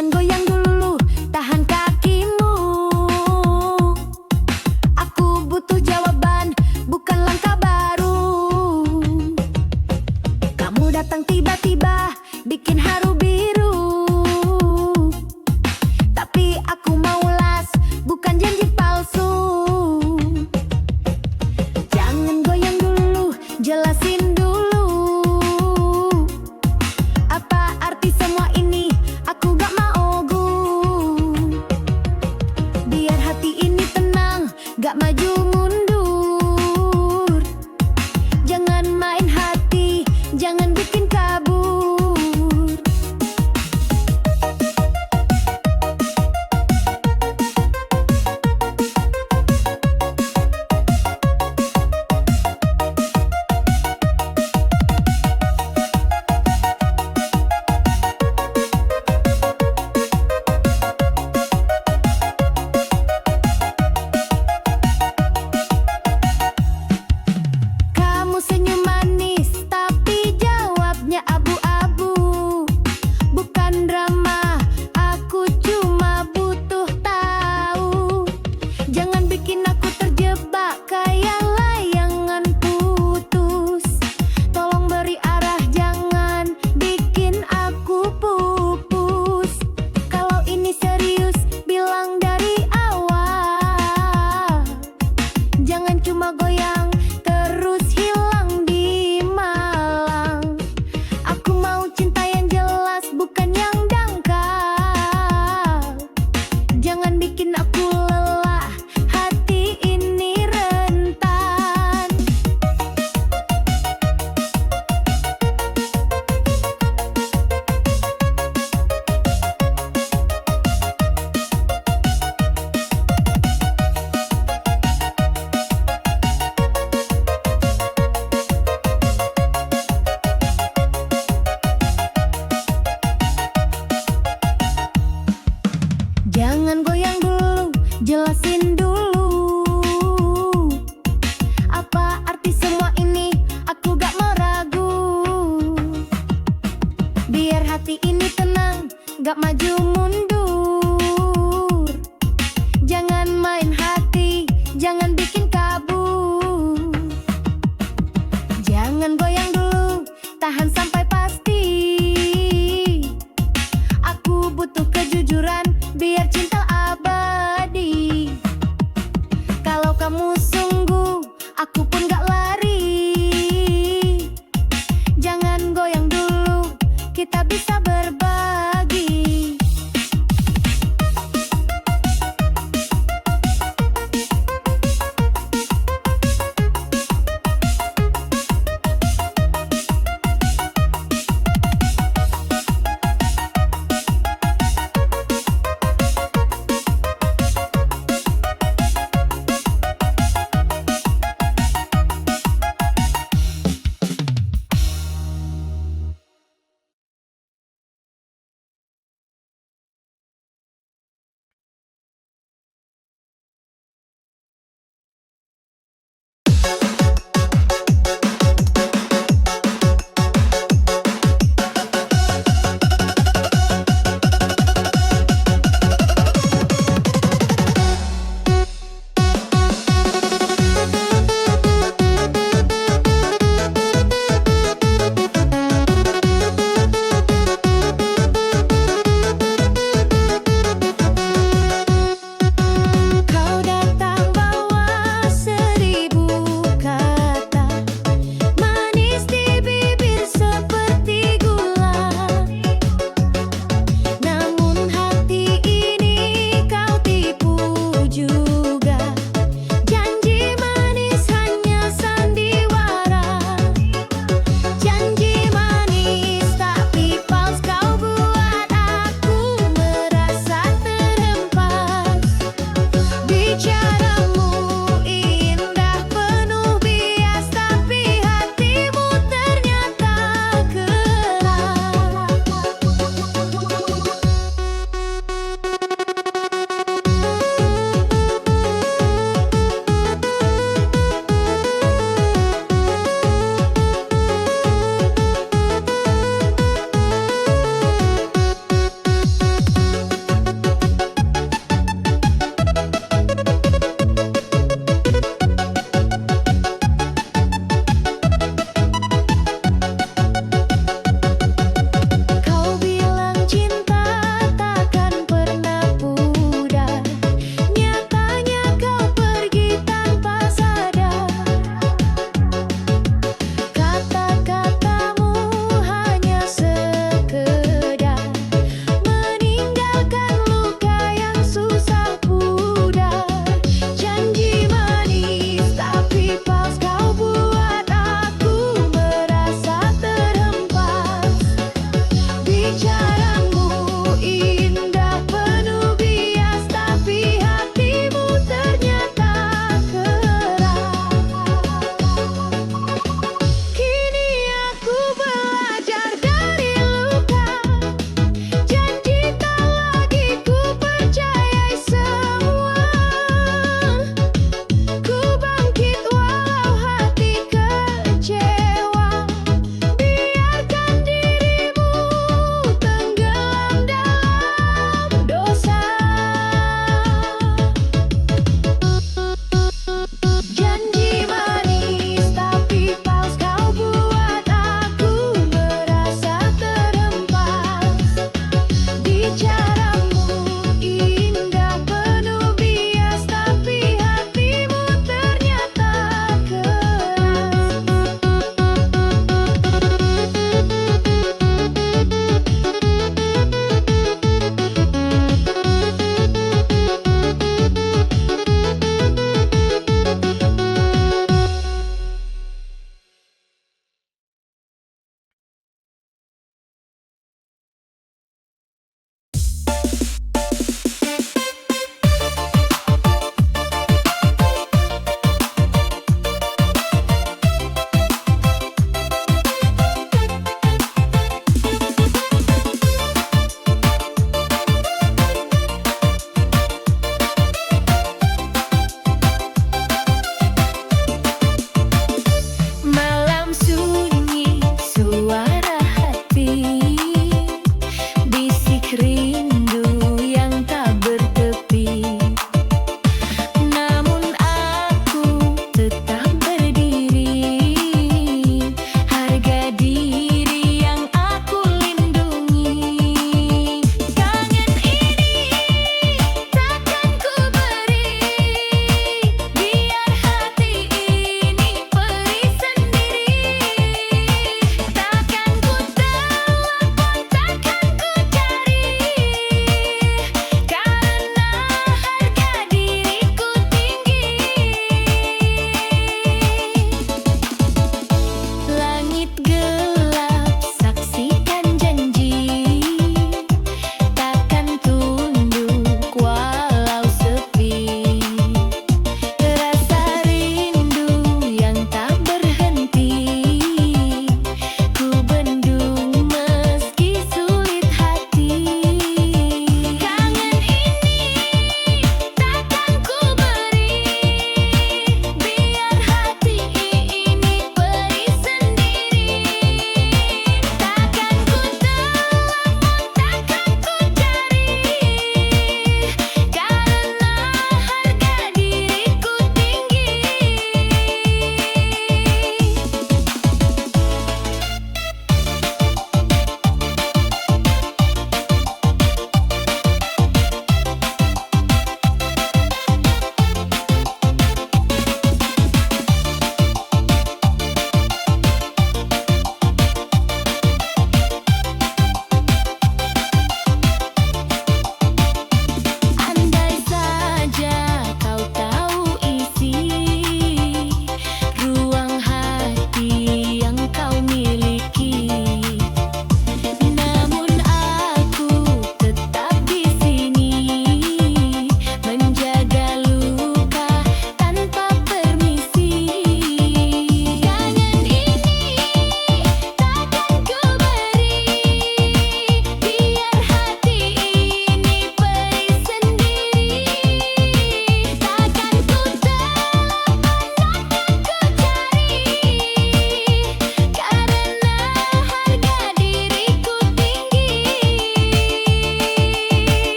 Jangan goyang dulu, tahan kakimu. Aku butuh jawaban, bukan langkah baru. Kamu datang tiba-tiba, bikin haru biru. Tapi aku mau las, bukan janji palsu. Jangan goyang dulu, jelasin dulu. Apa arti semua ini? Aku gak mau biar hati ini tenang, gak maju mundur. Jangan main hati, jangan bikin kabur. Kamu senyum manis, tapi jawabnya abu-abu. Bukan drama, aku cuma butuh tahu. Jangan bikin aku terjebak kayak layangan putus. Tolong beri arah, jangan bikin aku pupus. Kalau ini serius, bilang dari awal. Jangan cuma goyang terus hilang di malang. Aku mau cinta yang jelas, bukan yang dangkal. Jangan bikin aku lelah, hati ini rentan. Jangan goyang dulu, jelasin dulu. Apa arti semua ini? Aku gak mau ragu. Biar hati ini tenang, gak maju mundur. Jangan main hati, jangan bikin kabur. Jangan goyang dulu, tahan sampai pasti. Aku butuh kejujuran, biar cinta abadi. Kalau kamu sungguh, aku pun gak lari. Jangan goyang dulu, kita bisa berbagi.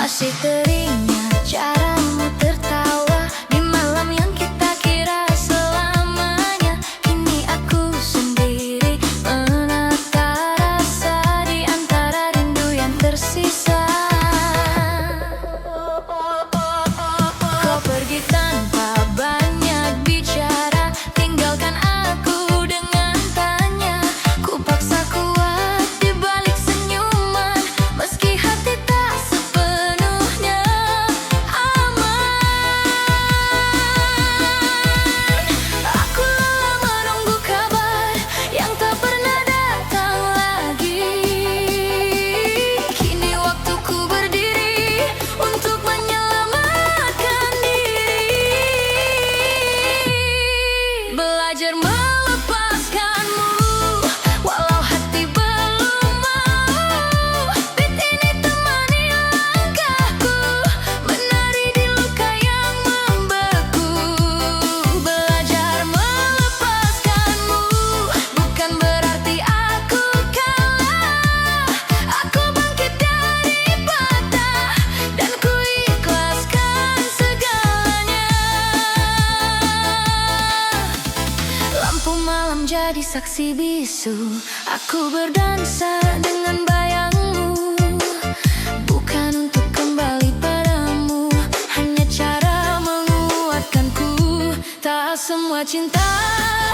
Masih teringat caramu tertawa di malam yang kita kira selamanya. Kini aku sendiri menata rasa di antara rindu yang tersisa. Kau pergi tanpa banyak bicara, tinggalkan aku dengan tanya. Ku paksa kuat di balik senyuman, meski hati tak sepenuhnya aman. Aku lelah menunggu kabar yang tak pernah datang lagi. Kini waktuku berdiri untuk menyelamatkan diri. Belajar melepaskanmu walau hati belum mau. Beat ini temani langkahku, menari di luka yang membeku. Belajar melepaskanmu bukan berarti aku kalah. Aku bangkit dari patah dan ku ikhlaskan segalanya. Lampu malam jadi saksi bisu, aku berdansa dengan bayangmu. Bukan untuk kembali padamu, hanya cara menguatkanku. Tak semua cinta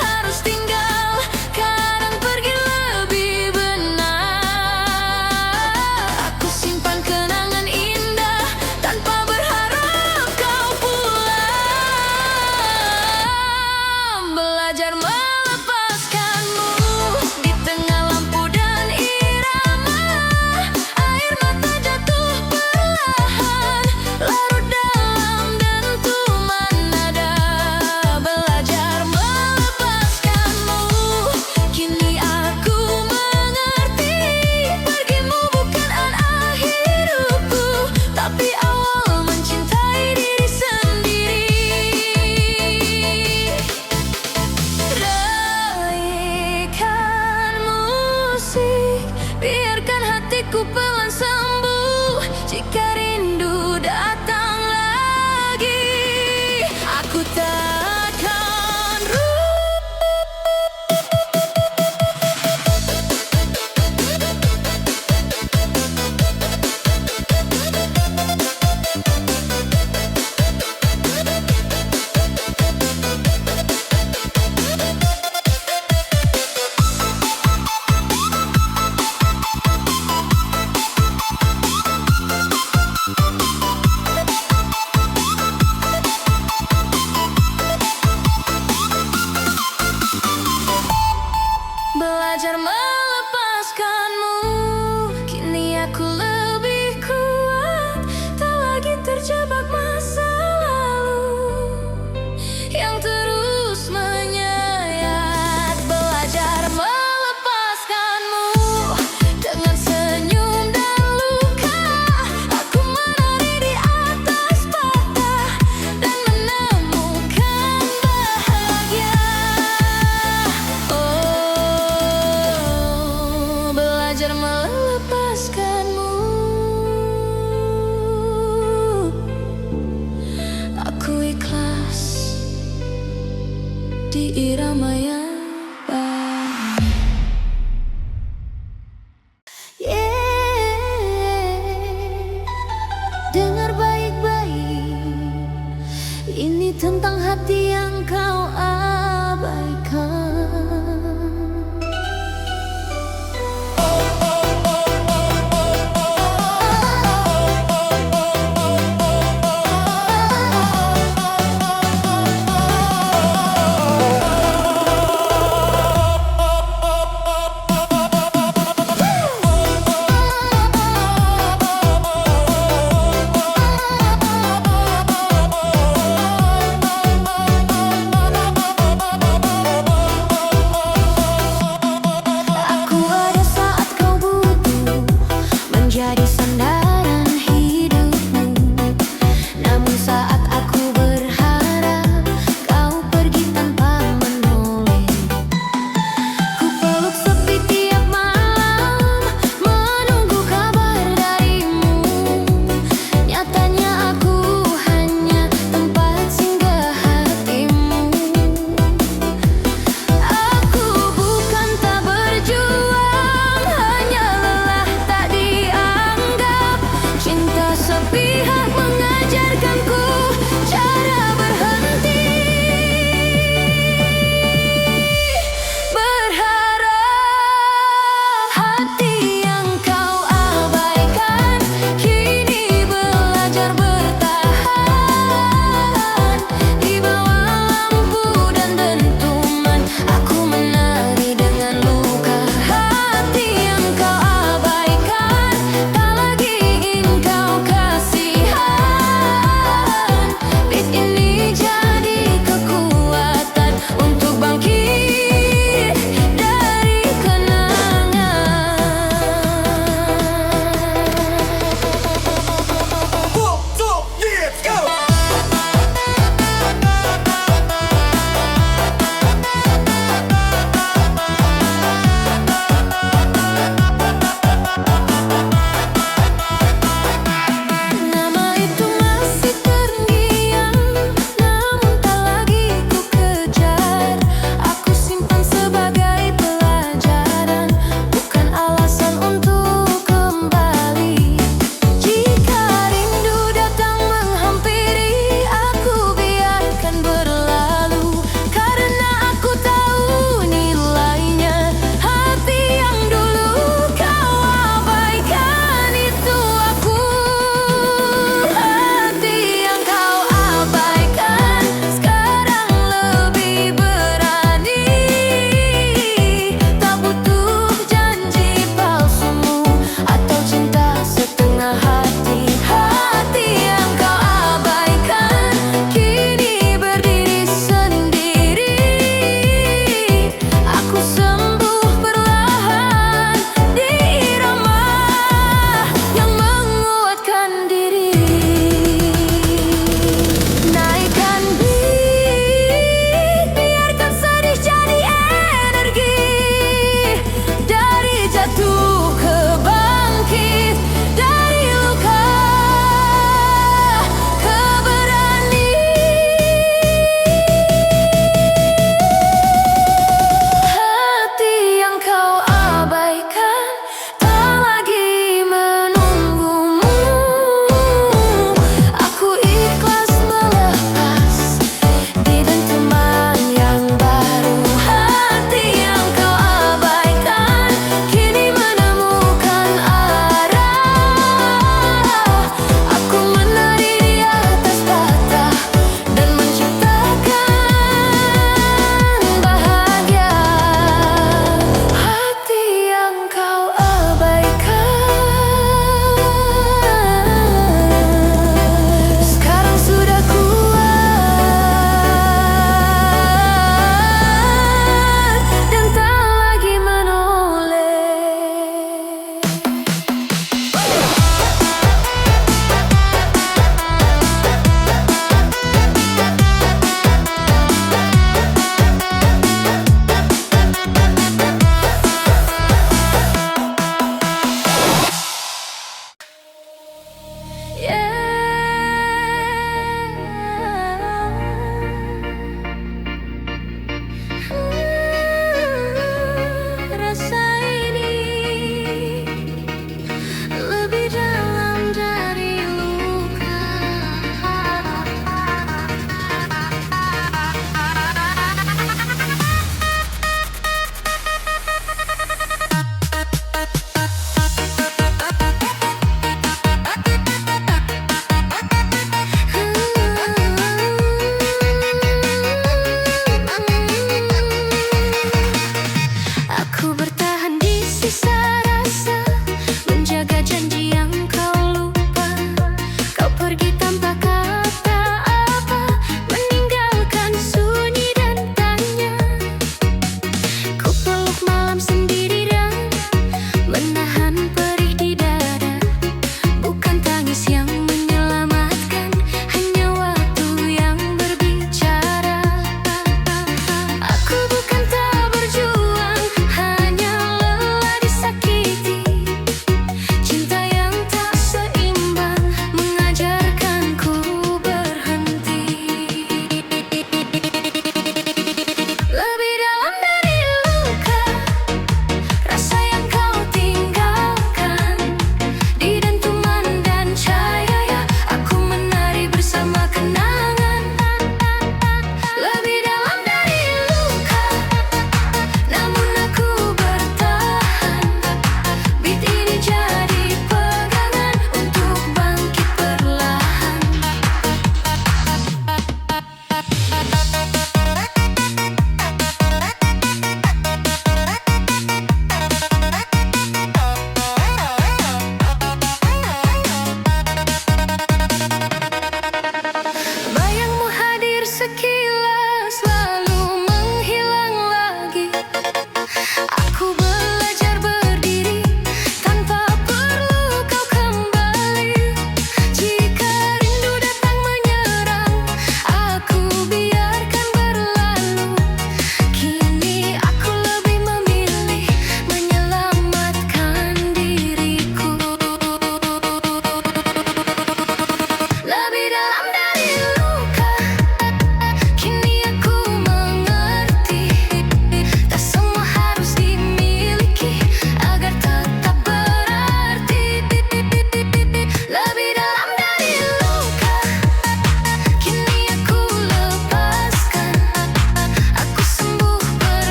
harus tinggal, kadang pergi lebih benar. Aku simpan kenangan indah tanpa berharap kau pulang. Belajar melepaskanmu di tengah lampu dan irama. Air mata jatuh perlahan, larut dalam dentuman nada. Belajar melepaskanmu, kini aku mengerti. Pergimu bukan akhir hidupku, tapi awal mencintai diri sendiri. Raikan musik, biarkan hatiku pelan sembuh. Jika rindu datang lagi, aku takkan belajar melepaskanmu. Kini aku lebih kuat, tak lagi terjebak masa lalu yang terus menyayat. Belajar melepaskanmu dengan senyum dan luka. Aku menari di atas patah dan menemukan bahagia. Oh, belajar melepaskanmu. Aku ikhlas di irama yang baru. Dengar baik-baik, ini tentang hati yang kau abaikan. pihak mengajarkanku cara berhenti. Berharap hati yang kau abaikan kini belajar bertahan. Di bawah lampu dan dentuman aku menari dengan luka. Hati yang kau abaikan tak lagi ingin kau kasihan.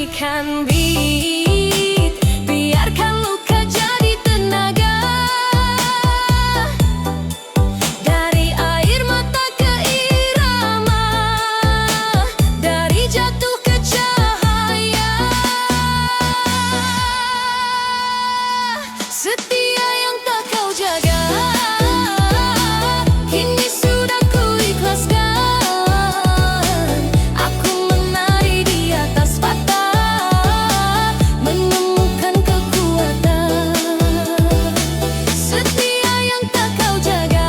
kendalikan beat, biarkan luka jadi tenaga. Dari air mata ke irama, dari jatuh ke cahaya. Setia yang tak kau jaga, kini sudah ku ikhlaskan. Aku menari di atas patah, menemukan kekuatan. Setia yang tak kau jaga,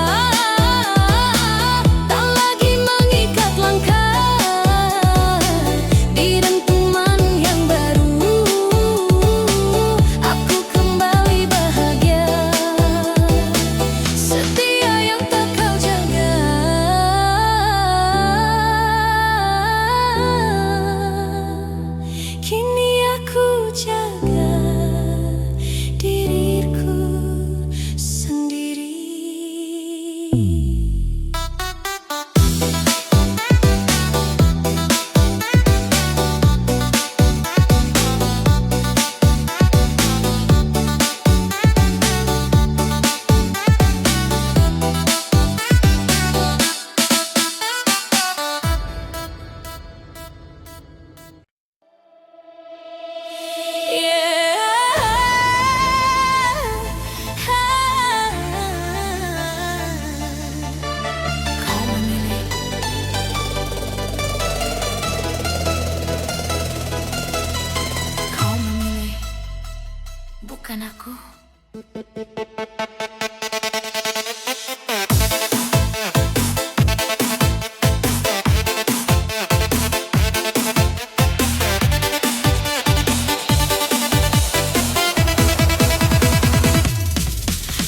tak lagi mengikat langkah. Di dentuman yang baru, aku kembali bahagia. Setia yang tak kau jaga, kini aku jaga diriku sendiri. Kau memilih, kau memilih, bukan aku.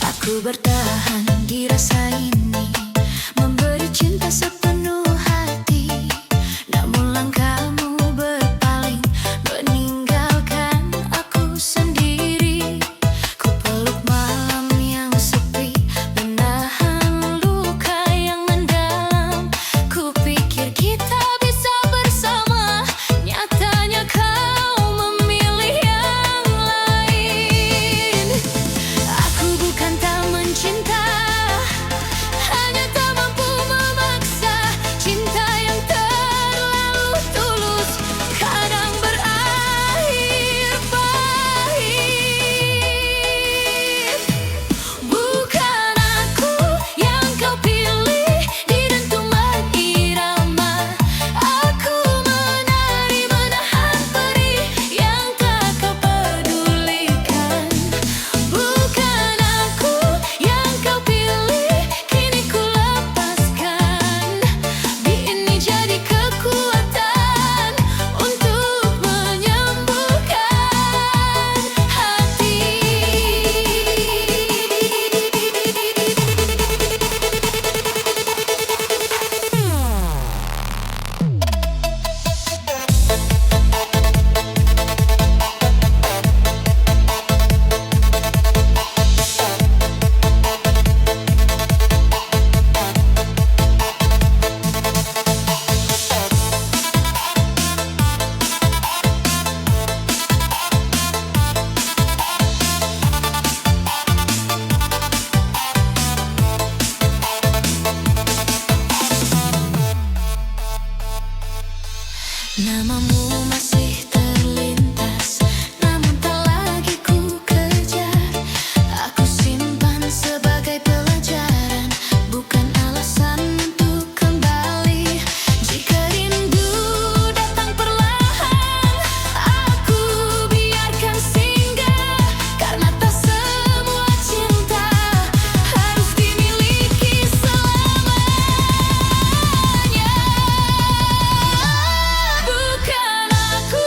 Aku bertahan di rasa ini, memberi cinta sepenuh hati. Namun langkahmu berpaling, meninggalkan aku sendiri. Ku peluk malam yang sepi, menahan luka yang mendalam. Ku pikir kita bisa bersama, nyatanya kau memilih yang lain. Aku bukan tak mencinta, hanya tak mampu memaksa. Cinta yang terlalu tulus kadang berakhir pahit. Bukan aku yang kau pilih di dentuman irama. Aku menari menahan perih yang tak kau pedulikan. Bukan aku yang kau pilih, kini ku lepaskan. Di ini jadi kekuatan untuk menyembuhkan hati. Namamu masih terlintas, namun tak lagi ku kejar. Aku simpan sebagai pelajaran, bukan alasan untuk kembali. Jika rindu datang perlahan, aku biarkan singgah. Karena tak semua cinta harus dimiliki selamanya. Bukan aku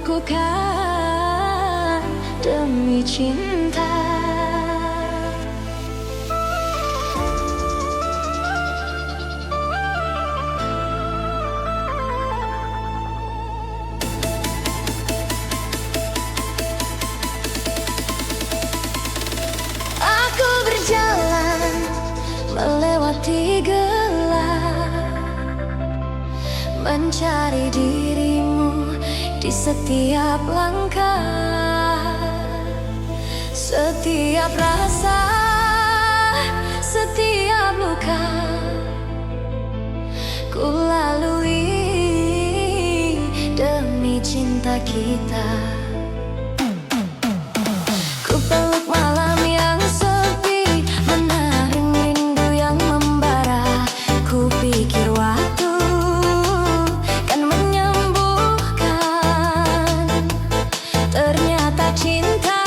lakukan demi cinta. Aku berjalan melewati gelap, mencari dirimu di setiap langkah, setiap rasa, setiap luka ku lalui demi cinta kita. Ku peluk malam yang sepi, menaring rindu yang membara. Ku pikir waktu kan menyembuhkan, ternyata cinta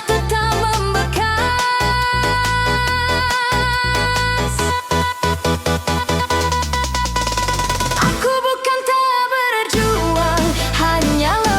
tetap membekas. Aku bukan tak berjuang, hanyalah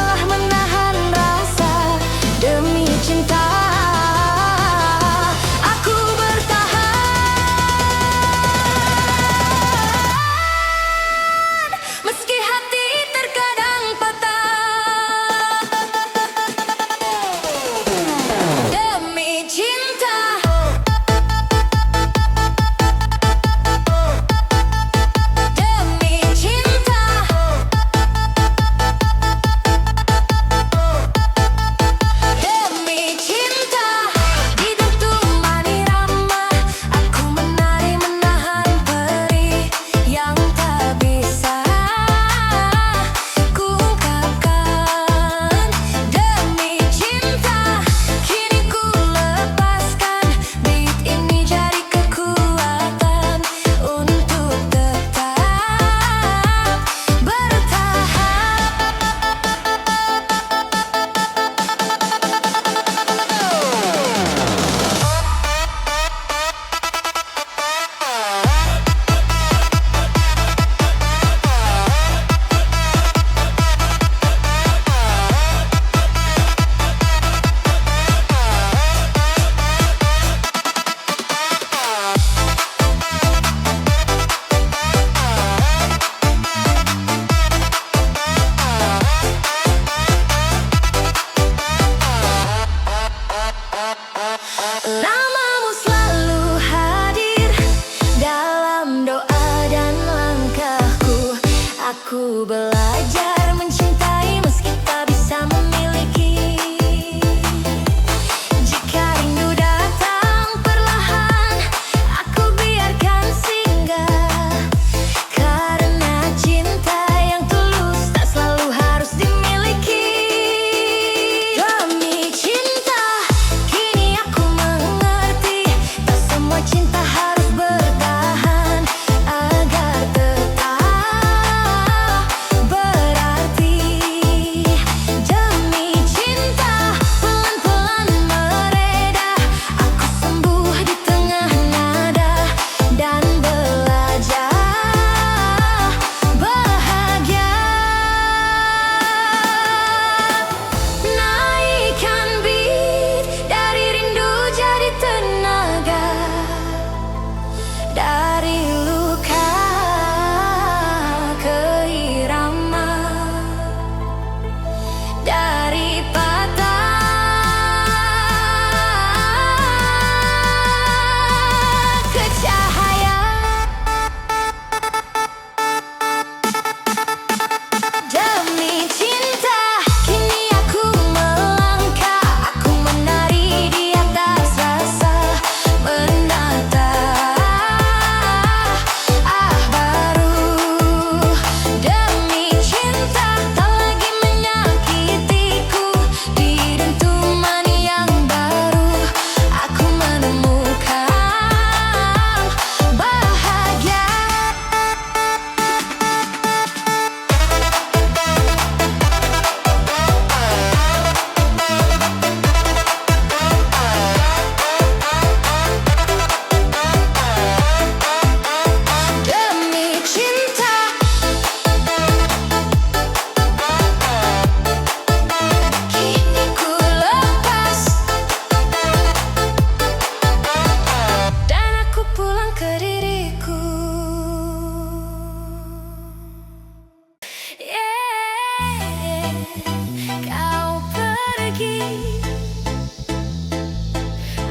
kau pergi,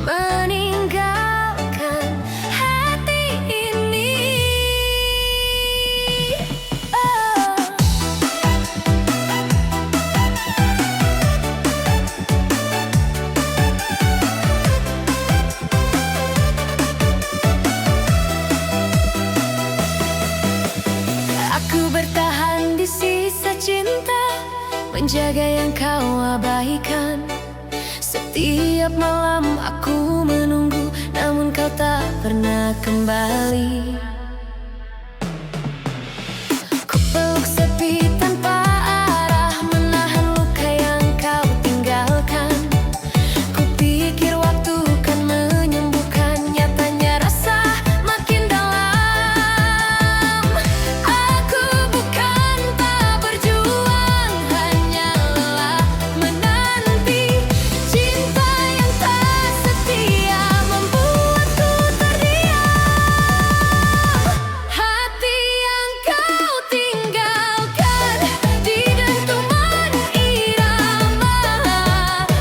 meninggalkan hati ini. Oh. Aku bertahan di sisa cinta, menjaga yang kau abaikan. Setiap malam aku menunggu, namun kau tak pernah kembali. Ku peluk sepi tanpa arah, menahan luka yang kau tinggalkan. Ku pikir waktu kan menyembuhkan, nyatanya rasa makin dalam. Aku bukan tak berjuang, hanya lelah menanti. Cinta yang tak setia membuatku terdiam. Hati yang kau tinggalkan di dentuman irama.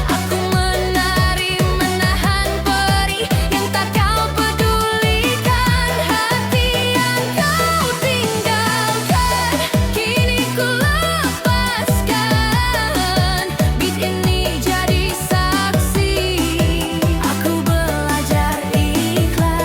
Aku menari menahan perih yang tak kau pedulikan. Hati yang kau tinggalkan kini ku lepaskan. Beat ini jadi saksi, aku belajar ikhlas.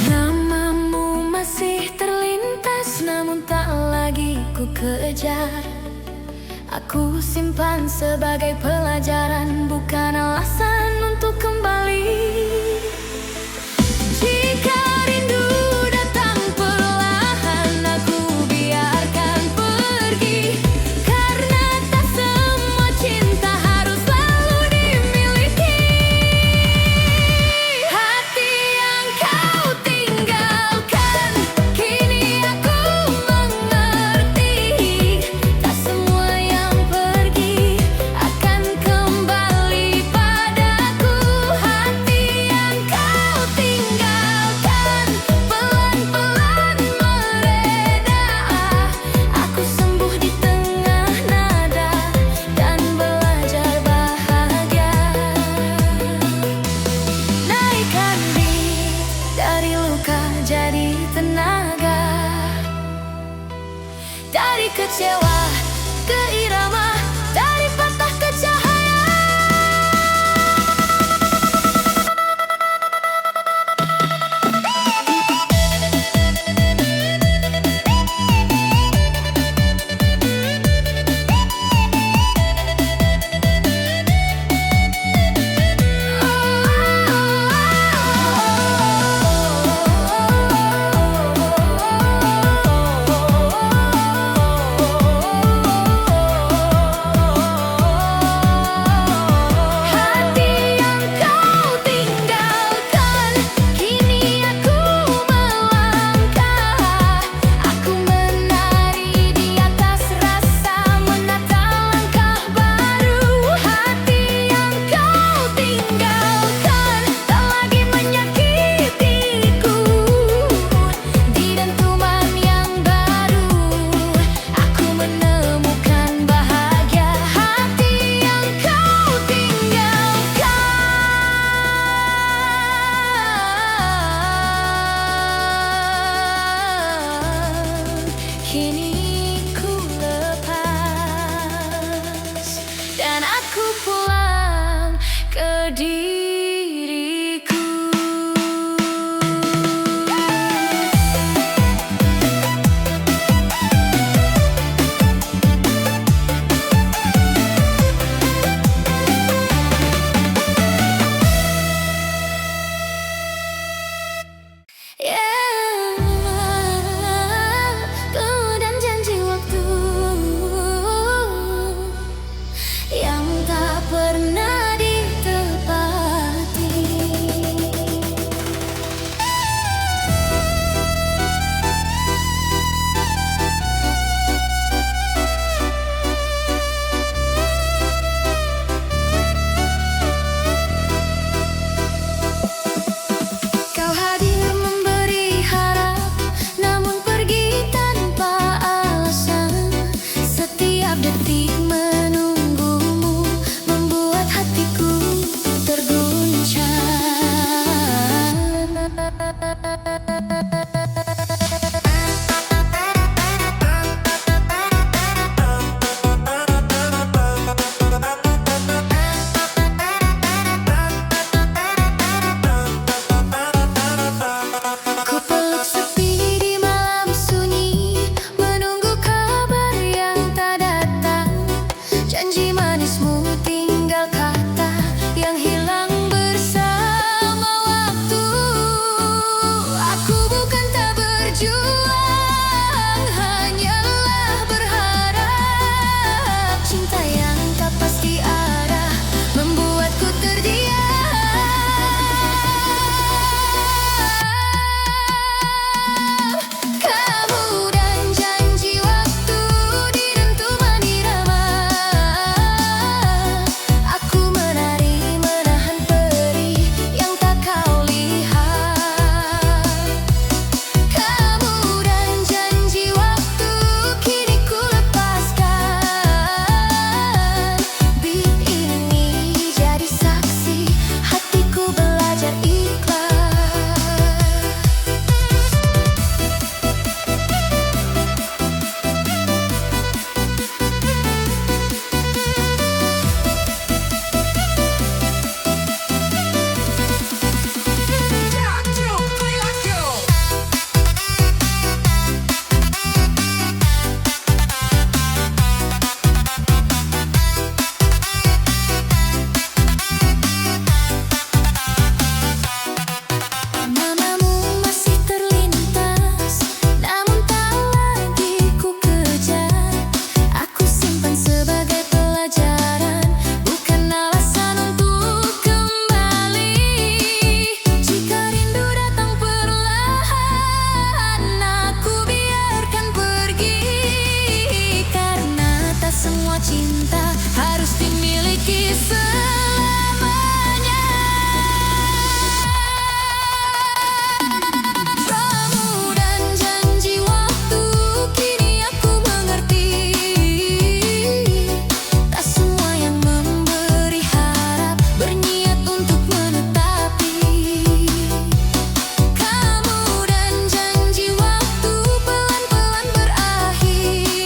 Namamu masih terlintas, namun tak lagi ku kejar. Aku simpan sebagai pelajaran, bukan alasan untuk kembali. Jika rindu datang perlahan, aku biarkan pergi. Karena tak semua cinta harus selalu dimiliki. Hati yang kau tinggalkan kini aku mengerti. Tak semua yang pergi akan kembali padaku. Hati yang kau tinggalkan pelan-pelan mereda. Aku sembuh di tengah nada dan belajar bahagia. Naikkan beat dari luka jadi tenaga, dari kecewa ke irama, dari patah ke cahaya. arti menunggumu membuat hatiku terguncang. Ku peluk sepi di malam sunyi, menunggu kabar yang tak datang. Janji manismu tinggal kata yang hilang bersama waktu. Aku bukan tak berjuang, hanyalah berharap. Cinta yang tak pasti arah membuatku terdiam. Kamu dan janji waktu di dentuman irama. Aku menari menahan perih yang tak kau lihat. Kamu dan janji waktu kini ku lepaskan. Beat ini jadi saksi hatiku belajar ikhlas. Namamu masih terlintas, namun tak lagi ku kejar. Aku simpan sebagai pelajaran, bukan alasan untuk kembali. Jika rindu datang perlahan, aku biarkan pergi. Karena tak semua cinta harus dimiliki selamanya. Ramu dan janji waktu kini aku mengerti. Tak semua yang memberi harap berniat untuk menetapi. Kamu dan janji waktu pelan-pelan berakhir.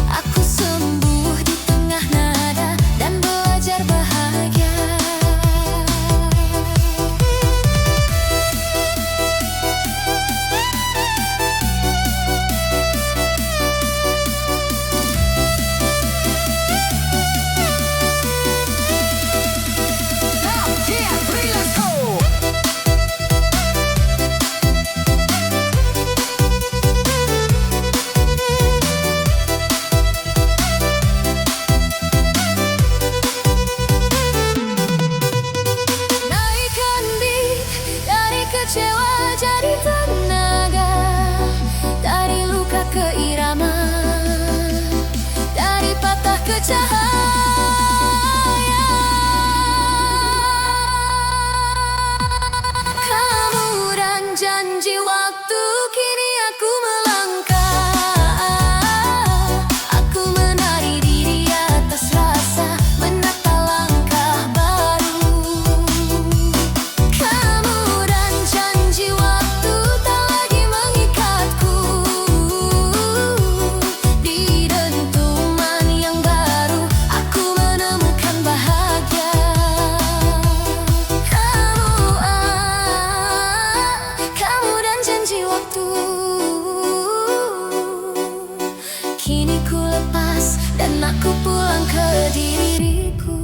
Aku sembuh di tengah nada dan belajar bahagia. Naikkan beat dari kecewa jadi tenaga, dari luka ke irama, dari patah ke cahaya. Kamu dan janji waktu kini aku melangkah. Aku menari di atas rasa, menata langkah baru. Kamu dan janji waktu tak lagi mengikatku. Di dentuman yang baru aku menemukan bahagia. Kamu dan janji waktu kini ku lepas dan aku pulang ke diriku.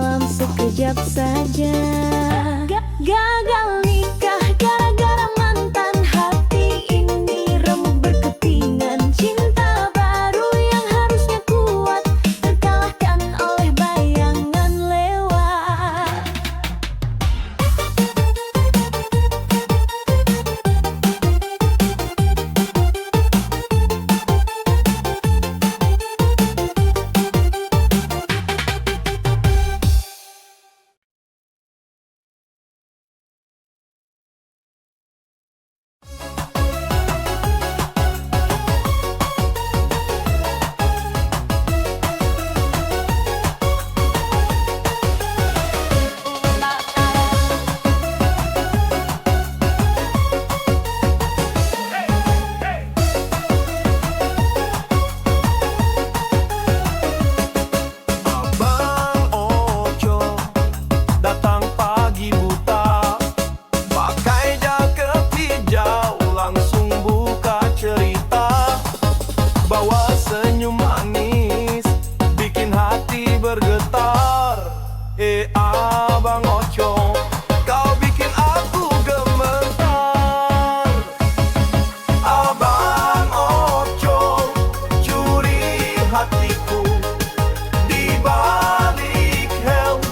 dalam sekejap saja. Gagal nikah gara-gara mantan, hati ini remuk berkepingan. Cinta baru yang harusnya kuat terkalahkan oleh bayangan lewat. Abang Ojo datang pagi buta, pakai jaket hijau, langsung buka cerita. Bawa senyum manis, bikin hati bergetar. Abang Ojo, kau bikin aku gemetar. Abang Ojo, curi hatiku. Di balik helm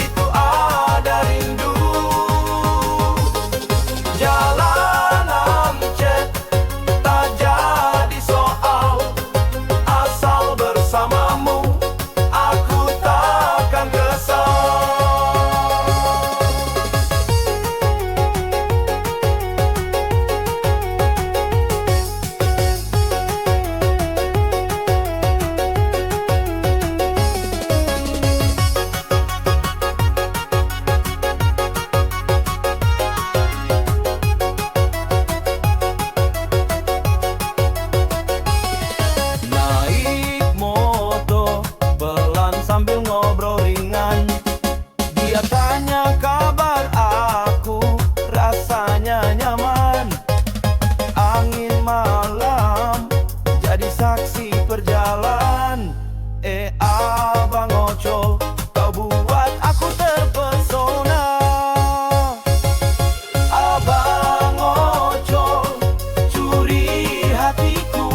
itu ada rindu. Jalanan cet tak jadi soal, asal bersamamu aku takkan kesal. Naik moto, pelan sambil ngobrol ringan. Dia tanya kabar aku, rasanya nyaman. Angin malam jadi saksi perjalanan. Abang Ojo, kau buat aku terpesona. Abang Ojo, curi hatiku.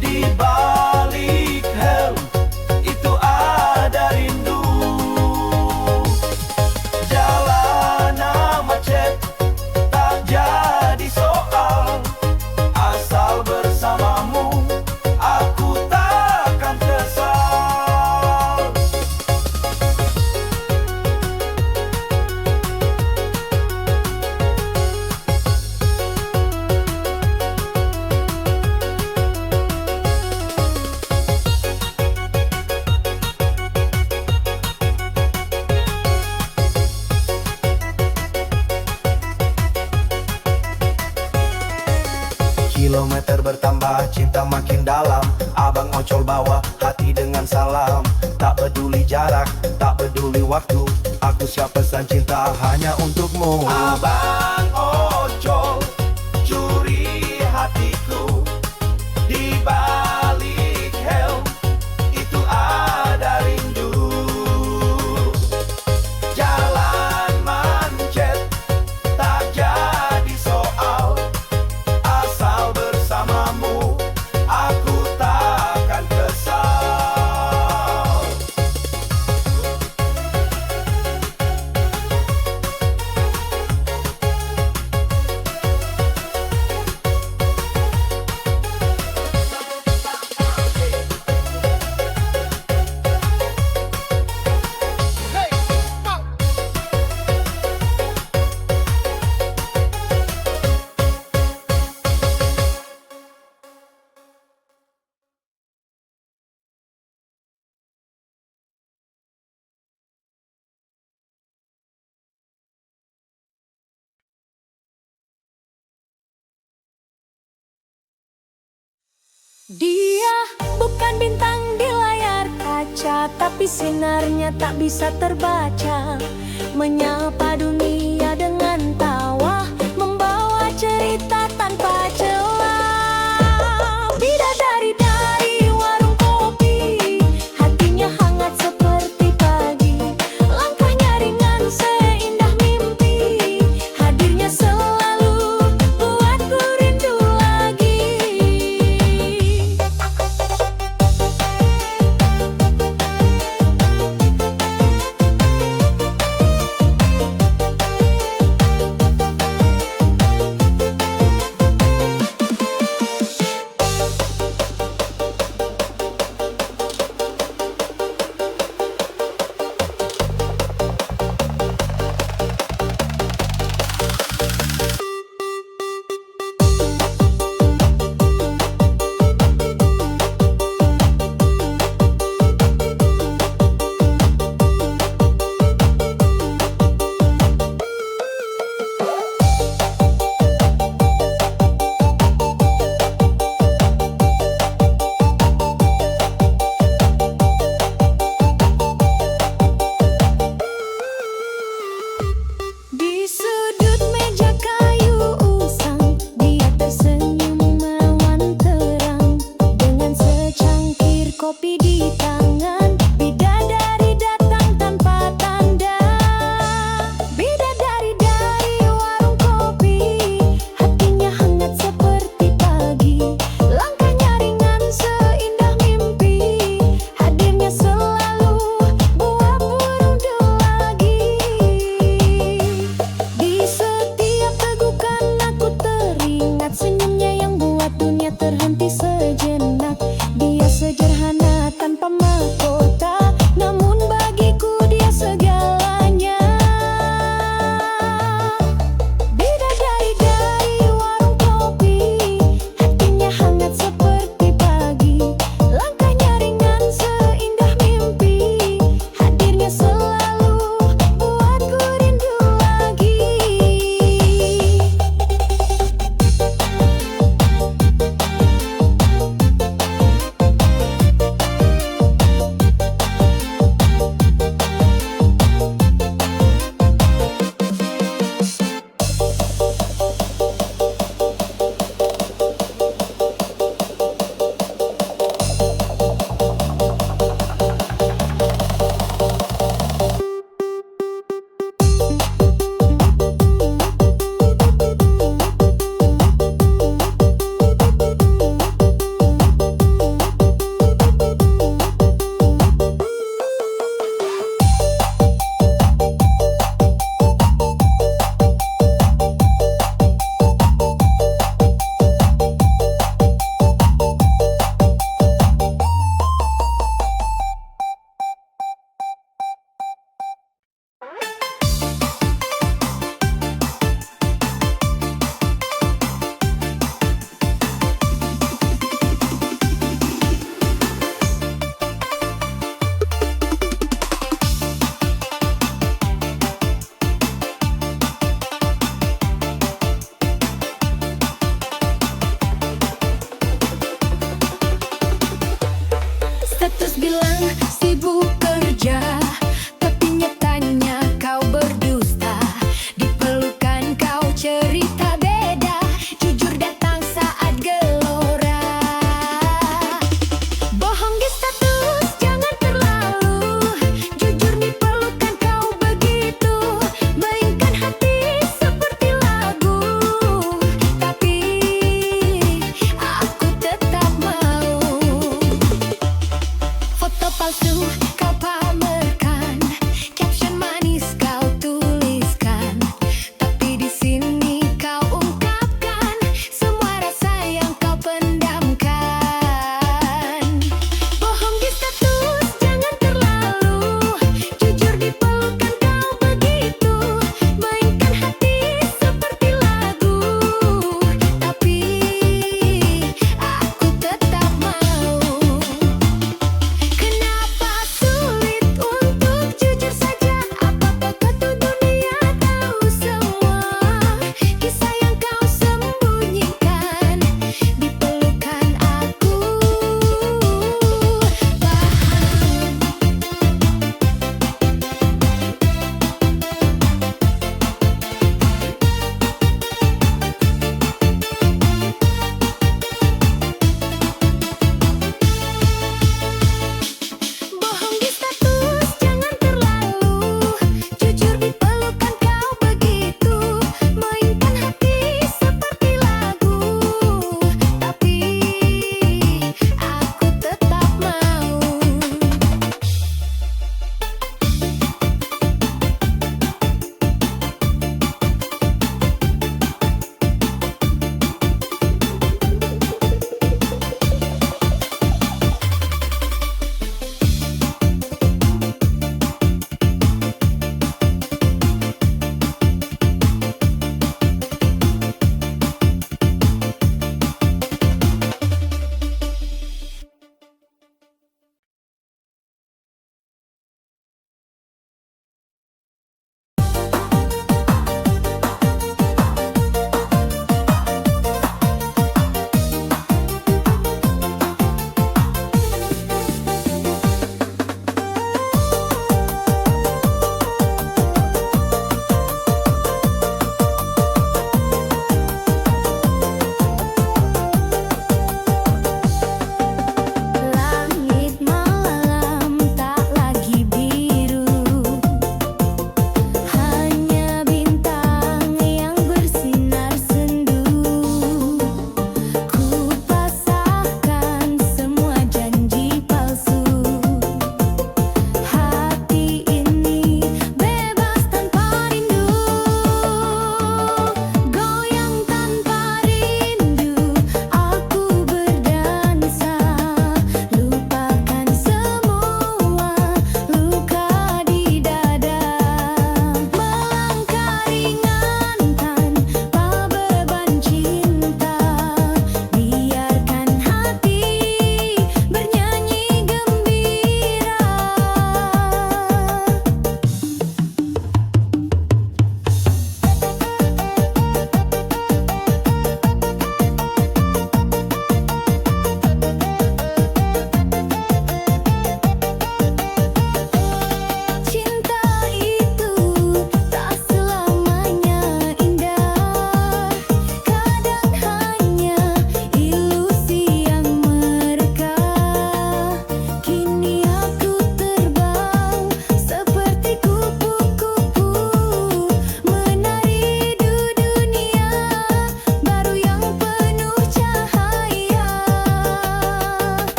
Di balik helm itu ada rindu. Jalanan macet tak jadi soal, asal bersamamu aku takkan kesal. Kilometer bertambah, cinta makin dalam. Abang Ocol bawa hati dengan salam. Tak peduli jarak, tak peduli waktu, aku siap pesan cinta hanya untukmu. Abang Ocol, curi hatiku. Di balik helm itu ada rindu. Jalan mancet tak jadi soal, asal bersamamu aku takkan kesal. Dia bukan bintang di layar kaca, tapi sinarnya tak bisa terbaca. Menyapa dunia dengan tawa, membawa cerita tanpa celah. Bidadari dari warung kopi, hatinya hangat seperti pagi.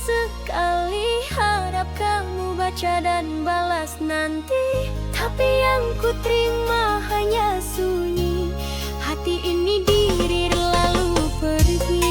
sekali, harap kamu baca dan balas nanti. Tapi yang ku terima hanya sunyi, hati ini diri lalu pergi.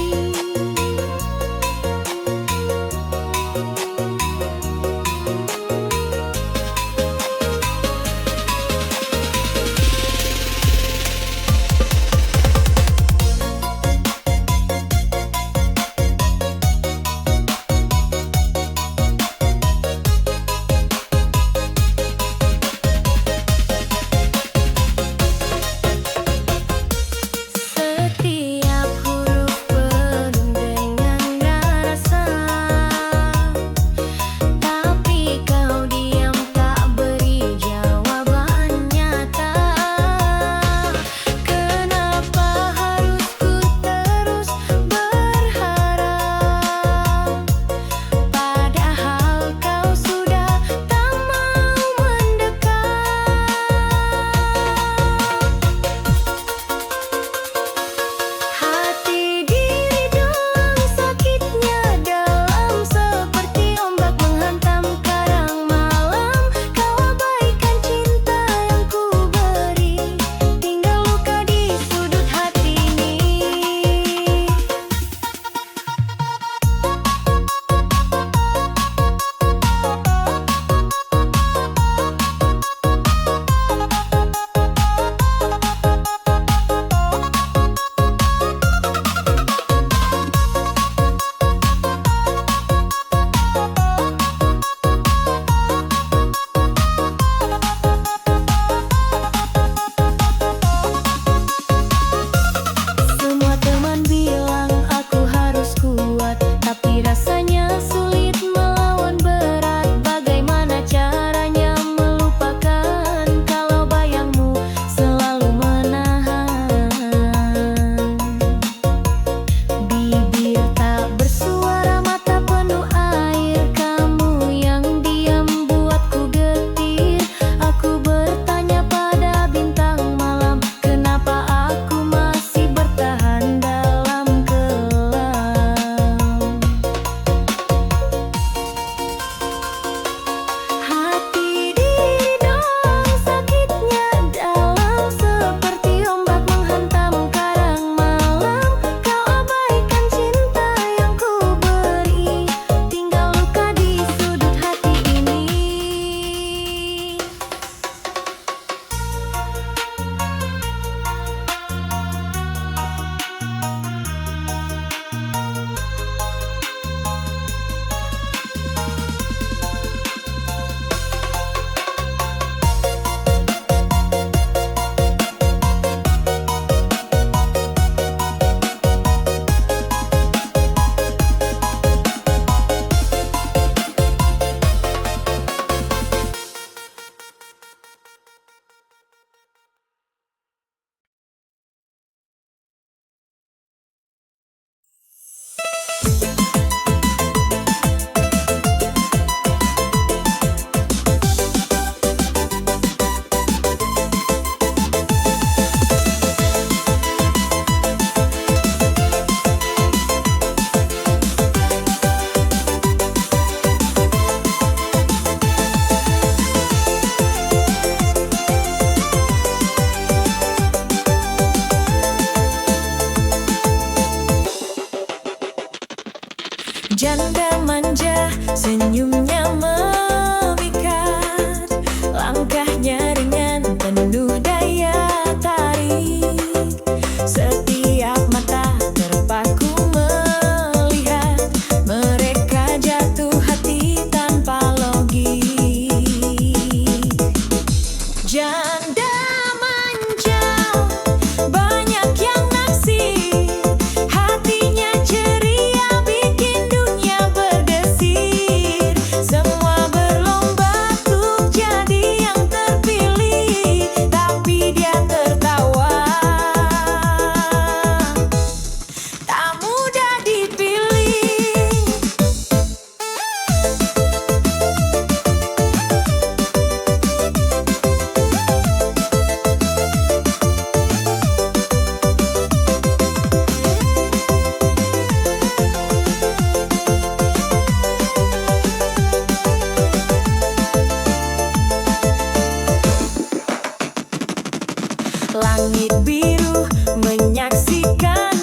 langit biru menyaksikan